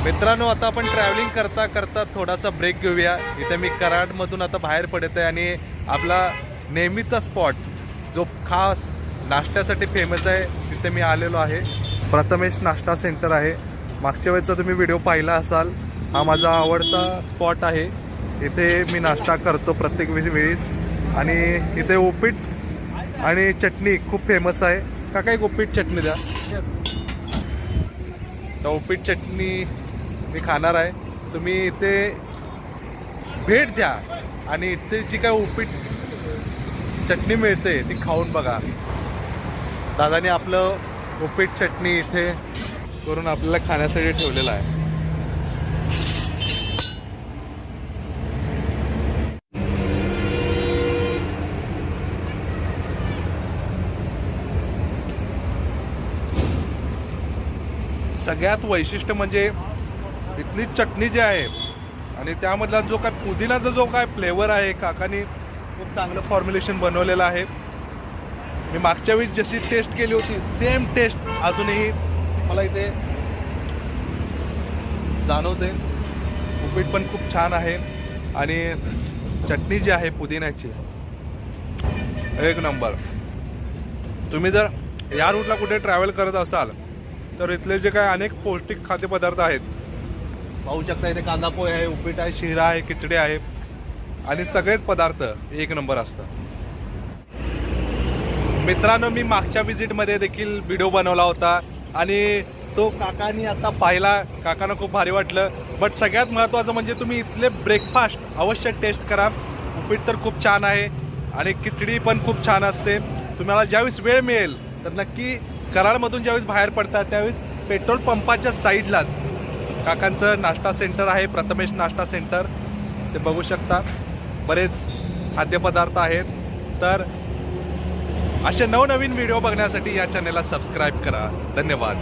मित्रांनो, आता आपण ट्रॅव्हलिंग करता करता थोडासा ब्रेक घेऊया। इथे मी कराडमधून आता बाहेर पडत आहे आणि आपला नेहमीचा स्पॉट जो खास नाश्त्यासाठी फेमस आहे तिथे मी आलेलो आहे। प्रथमेश नाश्ता सेंटर आहे। मागच्या वेळेचा तुम्ही व्हिडिओ पाहिला असाल, हा माझा आवडता स्पॉट आहे। इथे मी नाश्ता करतो प्रत्येक वेळेस आणि इथे उपीट आणि चटणी खूप फेमस आहे। काका एक उपीट चटणी द्या। तर उपीट चटणी मी खाणार आहे, तुम्ही इथे भेट द्या आणि इथे जी काय उपीट चटणी मिळते ती खाऊन बघा। दादाने आपलं उपीट चटणी इथे करून आपल्याला खाण्यासाठी ठेवलेलं आहे। सगळ्यात वैशिष्ट्य म्हणजे इथली चटणी जी आहे आणि त्यामधला जो काय पुदिनाचा जो काय फ्लेवर आहे, काकानी खूप चांगलं फॉर्म्युलेशन बनवलेलं आहे। मी मागच्या वेळी जशी टेस्ट केली होती सेम टेस्ट अजूनही मला इथे जाणवते। उपीट पण खूप छान आहे आणि चटणी जी आहे पुदिन्याची एक नंबर। तुम्ही जर या रूटला कुठे ट्रॅव्हल करत असाल तर इथले जे काय अनेक पौष्टिक खाद्यपदार्थ आहेत पाहू शकता। इथे कांदा पोहे आहे, उपीट आहे, शिरा आहे, खिचडी आहे आणि सगळेच पदार्थ एक नंबर असतात। मित्रांनो, मी मागच्या विजिटमध्ये देखील व्हिडिओ बनवला होता आणि तो काकांनी आता पाहिला, काकांना खूप भारी वाटलं। बट सगळ्यात महत्त्वाचं म्हणजे तुम्ही इथले ब्रेकफास्ट अवश्य टेस्ट करा। उपीट तर खूप छान आहे आणि खिचडी पण खूप छान असते। तुम्हाला ज्यावेळेस वेळ मिळेल तर नक्की कराडमधून ज्यावेळेस बाहेर पडतात त्यावेळेस पेट्रोल पंपाच्या साईडलाच काकांचं नाश्ता सेंटर आहे, प्रथमेश नाश्ता सेंटर। ते बघू शकता, बरेच खाद्यपदार्थ आहेत। तर असे नवनवीन व्हिडिओ बघण्यासाठी या चॅनलला सबस्क्राईब करा। धन्यवाद।